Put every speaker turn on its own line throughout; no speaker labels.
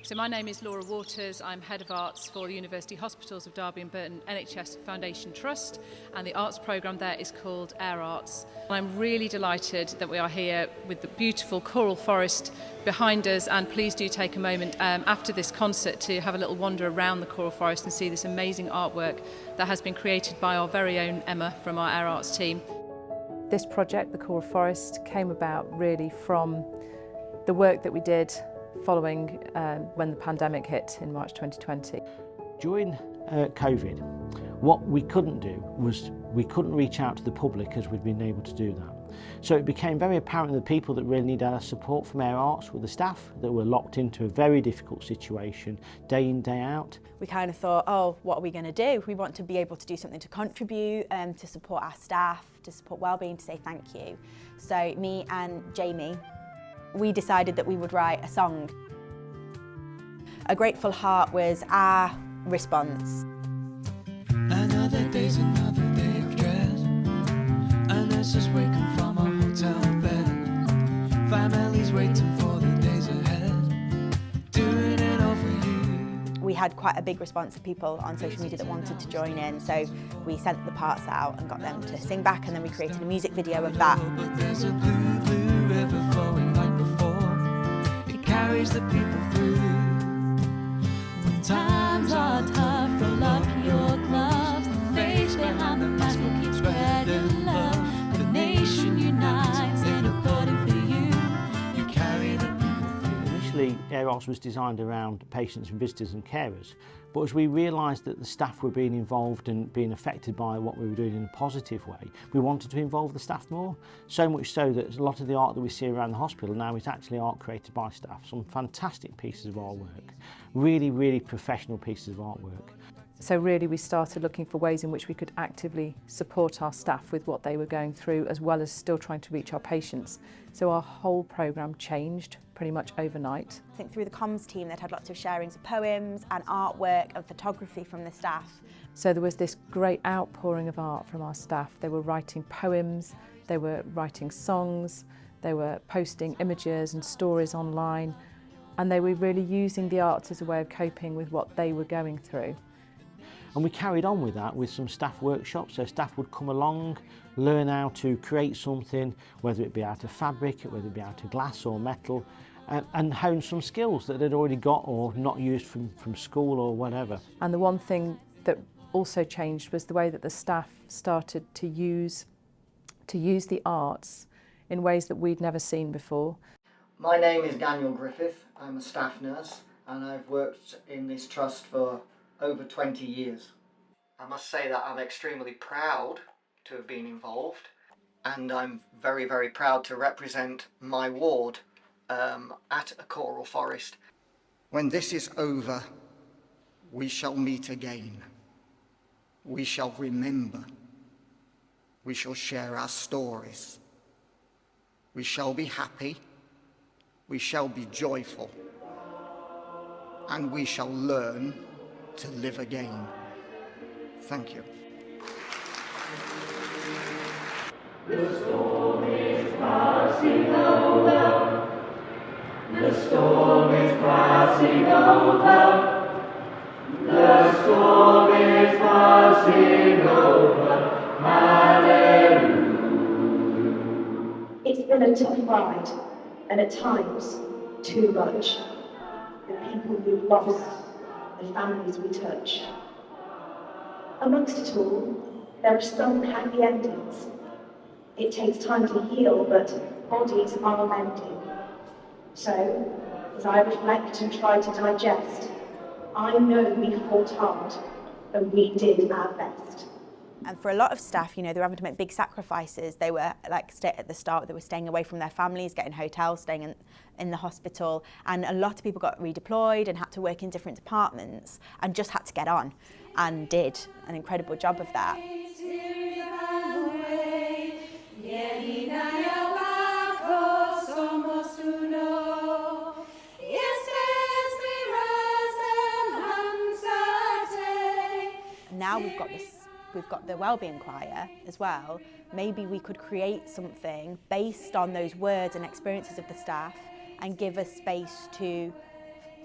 So my name is Laura Waters. I'm Head of Arts for the University Hospitals of Derby and Burton NHS Foundation Trust, and the arts programme there is called Air Arts. I'm really delighted that we are here with the beautiful Choral Forest behind us, and please do take a moment after this concert to have a little wander around the Choral Forest and see this amazing artwork that has been created by our very own Emma from our Air Arts team. This project, the Choral Forest, came about really from the work that we did following when the pandemic hit in March 2020.
During COVID, what we couldn't do was we couldn't reach out to the public as we'd been able to do that. So it became very apparent that the people that really needed our support from Air Arts were the staff that were locked into a very difficult situation day in, day out.
We kind of thought, oh, what are we going to do? We want to be able to do something to contribute, to support our staff, to support wellbeing, to say thank you. So me and Jamie, we decided that we would write a song. A Grateful Heart was our response.
Another day's another day of dread. A nurse is waking from a hotel bed. Families waiting for the days ahead. Doing it all for you.
We had quite a big response of people on social media that wanted to join in, so we sent the parts out and got them to sing back, and then we created a music video of that.
But there's a blue, blue river flowing like before. It carries the people through. When times are tough, roll up your gloves. The face behind the mask will keep spreading love. The nation unites in a burden for you. You carry the people through.
Initially, Air Arts was designed around patients and visitors and carers, but as we realised that the staff were being involved and being affected by what we were doing in a positive way, we wanted to involve the staff more. So much so that a lot of the art that we see around the hospital now is actually art created by staff. Some fantastic pieces of artwork, really, really professional pieces of artwork.
So really we started looking for ways in which we could actively support our staff with what they were going through, as well as still trying to reach our patients. So our whole programme changed pretty much overnight.
I think through the comms team they'd had lots of sharings of poems and artwork and photography from the staff.
So there was this great outpouring of art from our staff. They were writing poems, they were writing songs, they were posting images and stories online, and they were really using the arts as a way of coping with what they were going through.
And we carried on with that with some staff workshops, so staff would come along, learn how to create something, whether it be out of fabric, whether it be out of glass or metal, and hone some skills that they'd already got or not used from school or whatever.
And the one thing that also changed was the way that the staff started to use the arts in ways that we'd never seen before.
My name is Daniel Griffith. I'm a staff nurse and I've worked in this trust for over 20 years. I must say that I'm extremely proud to have been involved, and I'm very, very proud to represent my ward at a Choral Forest. When this is over, we shall meet again. We shall remember. We shall share our stories. We shall be happy. We shall be joyful. And we shall learn to live again. Thank you.
The storm is passing over. The storm is passing over. The storm is passing over. Hallelujah.
It's been a tough ride, and at times, too much. The people we've lost, the families we touch. Amongst it all, there are some happy endings. It takes time to heal, but bodies are mending. So, as I reflect and try to digest, I know we fought hard and we did our best.
And for a lot of staff, you know, they were having to make big sacrifices. They were, like, at the start, they were staying away from their families, getting hotels, staying in the hospital. And a lot of people got redeployed and had to work in different departments and just had to get on, and did an incredible job of that. Now we've got the wellbeing choir as well. Maybe we could create something based on those words and experiences of the staff and give a space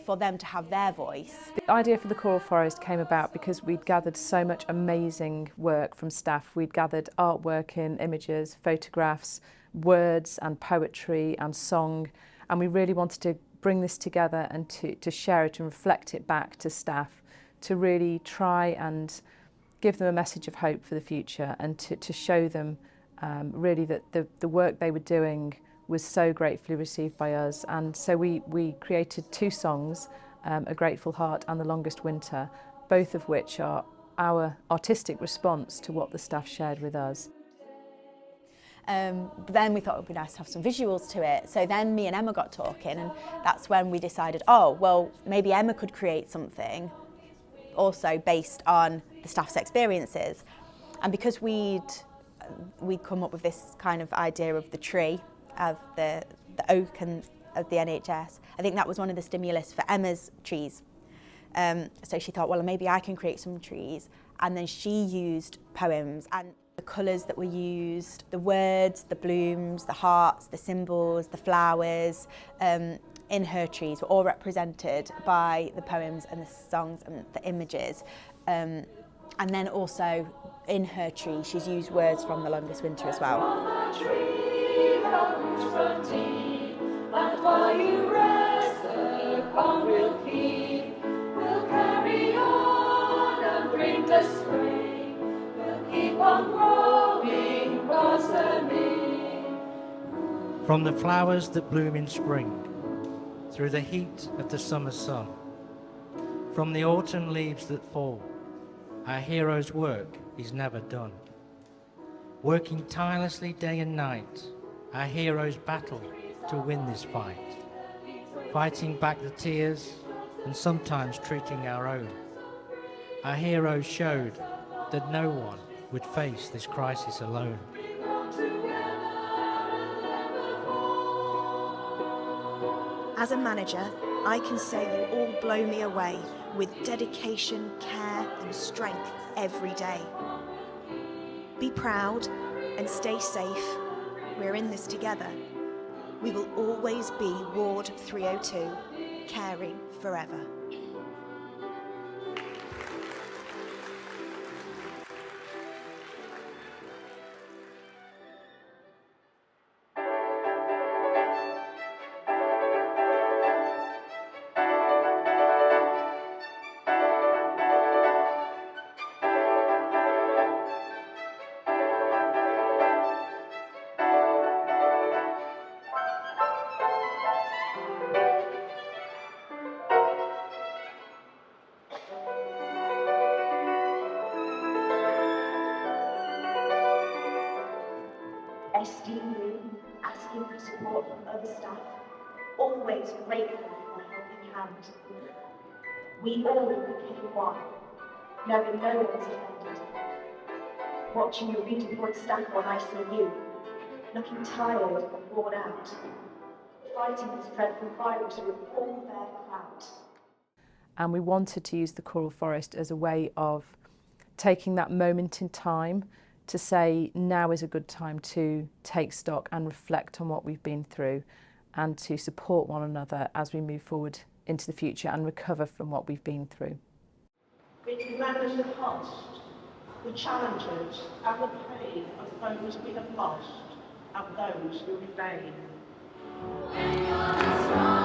for them to have their voice.
The idea for the Choral Forest came about because we'd gathered so much amazing work from staff. We'd gathered artwork in images, photographs, words and poetry and song, and we really wanted to bring this together and to share it and reflect it back to staff, to really try and give them a message of hope for the future, and to show them really that the work they were doing was so gratefully received by us. And so we created 2 songs, A Grateful Heart and The Longest Winter, both of which are our artistic response to what the staff shared with us.
But then we thought it would be nice to have some visuals to it. So then me and Emma got talking, and that's when we decided, oh, well, maybe Emma could create something also based on the staff's experiences. And because we'd come up with this kind of idea of the tree, of the oak and of the NHS, I think that was one of the stimulus for Emma's trees. So she thought, well, maybe I can create some trees. And then she used poems, and the colours that were used, the words, the blooms, the hearts, the symbols, the flowers in her trees were all represented by the poems and the songs and the images. And then also in her tree, she's used words from The Longest Winter as well.
And while you rest, the calm will keep. We'll carry on and bring the spring. We'll keep on growing, blossoming.
From the flowers that bloom in spring, through the heat of the summer sun, from the autumn leaves that fall, our hero's work is never done. Working tirelessly day and night, our heroes battle to win this fight, fighting back the tears and sometimes treating our own. Our heroes showed that no one would face this crisis alone.
As a manager, I can say you all blow me away with dedication, care and strength every day. Be proud and stay safe. We're in this together. We will always be Ward 302, caring forever. SDU, asking for support from other staff, always grateful for a helping hand. We all became one, knowing no one's offended. Watching your reading board staff on ICU, looking tired and worn out, fighting this dreadful virus with all their clout.
And we wanted to use the Choral Forest as a way of taking that moment in time to say now is a good time to take stock and reflect on what we've been through, and to support one another as we move forward into the future and recover from what we've been through.
We can manage the cost, the challenges and the pain of those we have lost and those who remain.
When you're strong.